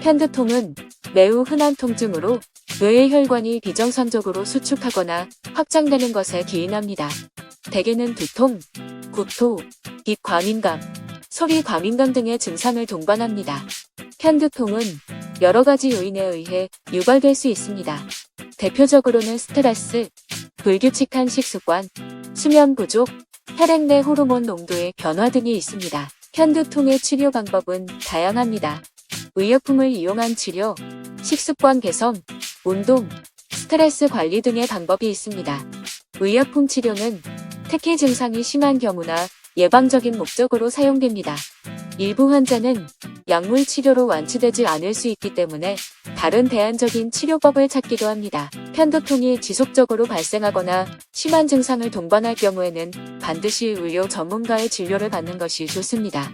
편두통은 매우 흔한 통증으로 뇌의 혈관이 비정상적으로 수축하거나 확장되는 것에 기인합니다. 대개는 두통, 구토, 빛 과민감, 소리 과민감 등의 증상을 동반합니다. 편두통은 여러 가지 요인에 의해 유발될 수 있습니다. 대표적으로는 스트레스, 불규칙한 식습관, 수면 부족, 혈액 내 호르몬 농도의 변화 등이 있습니다. 편두통의 치료 방법은 다양합니다. 의약품을 이용한 치료, 식습관 개선, 운동, 스트레스 관리 등의 방법이 있습니다. 의약품 치료는 특히 증상이 심한 경우나 예방적인 목적으로 사용됩니다. 일부 환자는 약물 치료로 완치되지 않을 수 있기 때문에 다른 대안적인 치료법을 찾기도 합니다. 편두통이 지속적으로 발생하거나 심한 증상을 동반할 경우에는 반드시 의료 전문가의 진료를 받는 것이 좋습니다.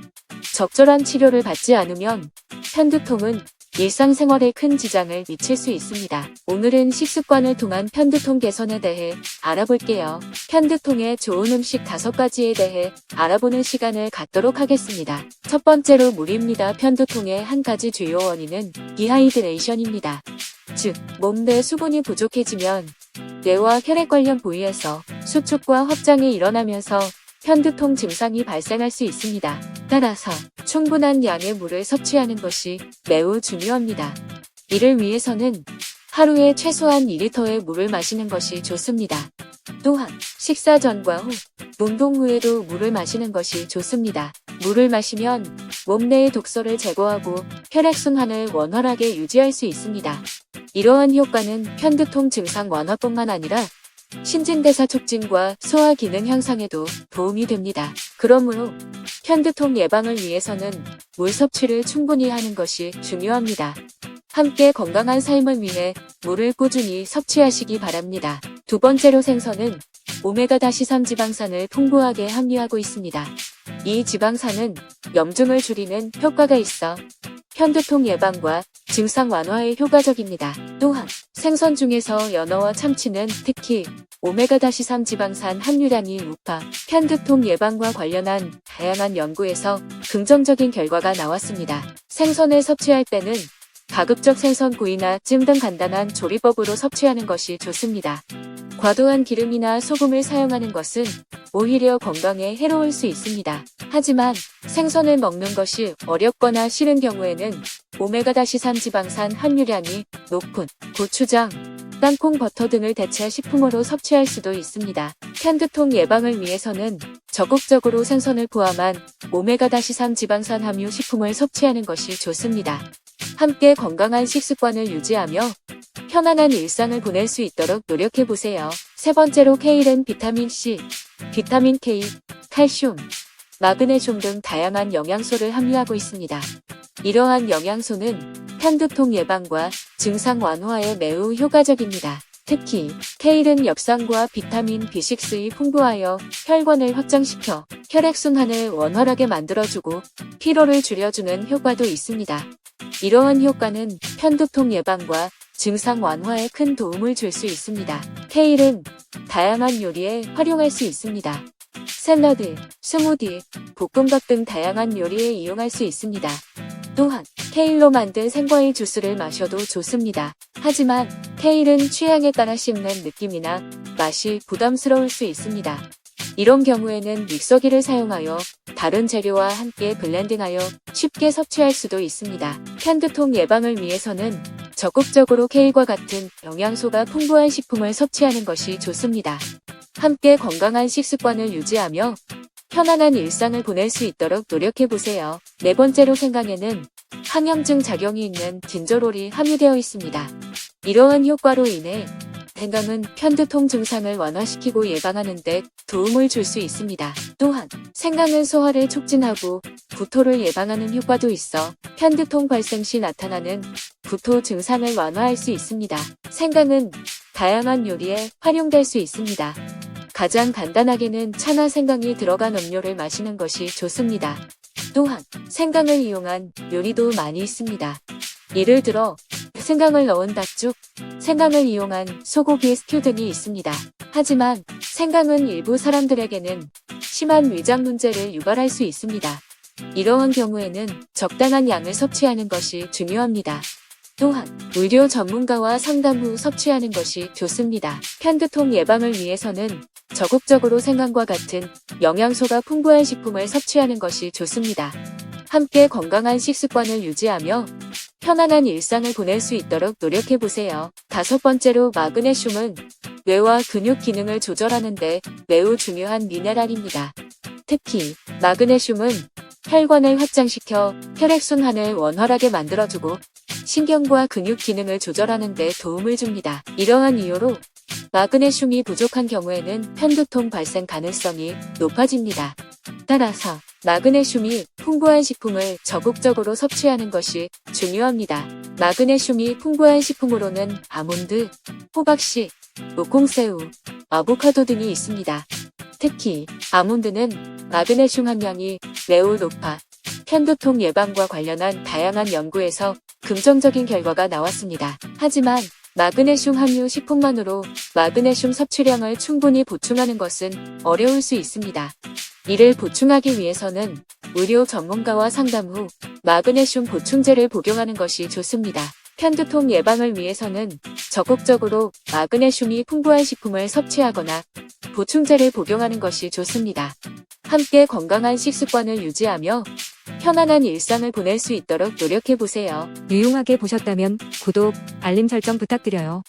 적절한 치료를 받지 않으면 편두통은 일상생활에 큰 지장을 미칠 수 있습니다. 오늘은 식습관을 통한 편두통 개선에 대해 알아볼게요. 편두통에 좋은 음식 5가지에 대해 알아보는 시간을 갖도록 하겠습니다. 첫 번째로 물입니다. 편두통의 한 가지 주요 원인은 디하이드레이션입니다. 즉, 몸 내 수분이 부족해지면 뇌와 혈액 관련 부위에서 수축과 확장이 일어나면서 편두통 증상이 발생할 수 있습니다. 따라서 충분한 양의 물을 섭취하는 것이 매우 중요합니다. 이를 위해서는 하루에 최소한 2리터의 물을 마시는 것이 좋습니다. 또한 식사 전과 후, 운동 후에도 물을 마시는 것이 좋습니다. 물을 마시면 몸 내의 독소를 제거하고 혈액순환을 원활하게 유지할 수 있습니다. 이러한 효과는 편두통 증상 완화뿐만 아니라 신진대사 촉진과 소화 기능 향상에도 도움이 됩니다. 그러므로 편두통 예방을 위해서는 물 섭취를 충분히 하는 것이 중요합니다. 함께 건강한 삶을 위해 물을 꾸준히 섭취하시기 바랍니다. 두 번째로 생선은 오메가-3 지방산을 풍부하게 함유하고 있습니다. 이 지방산은 염증을 줄이는 효과가 있어 편두통 예방과 증상 완화에 효과적입니다. 또한 생선 중에서 연어와 참치는 특히 오메가-3 지방산 함유량이 높아 편두통 예방과 관련한 다양한 연구에서 긍정적인 결과가 나왔습니다. 생선을 섭취할 때는 가급적 생선 구이나 찜 등 간단한 조리법으로 섭취하는 것이 좋습니다. 과도한 기름이나 소금을 사용하는 것은 오히려 건강에 해로울 수 있습니다. 하지만 생선을 먹는 것이 어렵거나 싫은 경우에는 오메가-3 지방산 함유량이 높은 고추장, 땅콩 버터 등을 대체 식품으로 섭취할 수도 있습니다. 편두통 예방을 위해서는 적극적으로 생선을 포함한 오메가-3 지방산 함유 식품을 섭취하는 것이 좋습니다. 함께 건강한 식습관을 유지하며 편안한 일상을 보낼 수 있도록 노력해보세요. 세 번째로 케일은 비타민C, 비타민 K, 칼슘, 마그네슘 등 다양한 영양소를 함유하고 있습니다. 이러한 영양소는 편두통 예방과 증상 완화에 매우 효과적입니다. 특히 케일은 엽산과 비타민 B6이 풍부하여 혈관을 확장시켜 혈액순환을 원활하게 만들어주고 피로를 줄여주는 효과도 있습니다. 이러한 효과는 편두통 예방과 증상 완화에 큰 도움을 줄 수 있습니다. 케일은 다양한 요리에 활용할 수 있습니다. 샐러드, 스무디, 볶음밥 등 다양한 요리에 이용할 수 있습니다. 또한 케일로 만든 생과일 주스를 마셔도 좋습니다. 하지만 케일은 취향에 따라 씹는 느낌이나 맛이 부담스러울 수 있습니다. 이런 경우에는 믹서기를 사용하여 다른 재료와 함께 블렌딩하여 쉽게 섭취할 수도 있습니다. 편두통 예방을 위해서는 적극적으로 케일과 같은 영양소가 풍부한 식품을 섭취하는 것이 좋습니다. 함께 건강한 식습관을 유지하며 편안한 일상을 보낼 수 있도록 노력해보세요. 네 번째로 생강에는 항염증 작용이 있는 진저롤이 함유되어 있습니다. 이러한 효과로 인해 생강은 편두통 증상을 완화시키고 예방하는 데 도움을 줄 수 있습니다. 또한 생강은 소화를 촉진하고 구토를 예방하는 효과도 있어 편두통 발생 시 나타나는 구토 증상을 완화할 수 있습니다. 생강은 다양한 요리에 활용될 수 있습니다. 가장 간단하게는 차나 생강이 들어간 음료를 마시는 것이 좋습니다. 또한 생강을 이용한 요리도 많이 있습니다. 예를 들어 생강을 넣은 닭죽, 생강을 이용한 소고기 스튜 등이 있습니다. 하지만 생강은 일부 사람들에게는 심한 위장 문제를 유발할 수 있습니다. 이러한 경우에는 적당한 양을 섭취하는 것이 중요합니다. 또한 의료 전문가와 상담 후 섭취하는 것이 좋습니다. 편두통 예방을 위해서는 적극적으로 생강과 같은 영양소가 풍부한 식품을 섭취하는 것이 좋습니다. 함께 건강한 식습관을 유지하며 편안한 일상을 보낼 수 있도록 노력해보세요. 5번째로 마그네슘은 뇌와 근육 기능을 조절하는 데 매우 중요한 미네랄입니다. 특히 마그네슘은 혈관을 확장시켜 혈액순환을 원활하게 만들어주고 신경과 근육 기능을 조절하는 데 도움을 줍니다. 이러한 이유로 마그네슘이 부족한 경우에는 편두통 발생 가능성이 높아집니다. 따라서 마그네슘이 풍부한 식품을 적극적으로 섭취하는 것이 중요합니다. 마그네슘이 풍부한 식품으로는 아몬드, 호박씨, 무콩새우, 아보카도 등이 있습니다. 특히 아몬드는 마그네슘 함량이 매우 높아 편두통 예방과 관련한 다양한 연구에서 긍정적인 결과가 나왔습니다. 하지만 마그네슘 함유 식품만으로 마그네슘 섭취량을 충분히 보충하는 것은 어려울 수 있습니다. 이를 보충하기 위해서는 의료 전문가와 상담 후 마그네슘 보충제를 복용하는 것이 좋습니다. 편두통 예방을 위해서는 적극적으로 마그네슘이 풍부한 식품을 섭취하거나 보충제를 복용하는 것이 좋습니다. 함께 건강한 식습관을 유지하며 편안한 일상을 보낼 수 있도록 노력해보세요. 유용하게 보셨다면 구독, 알림 설정 부탁드려요.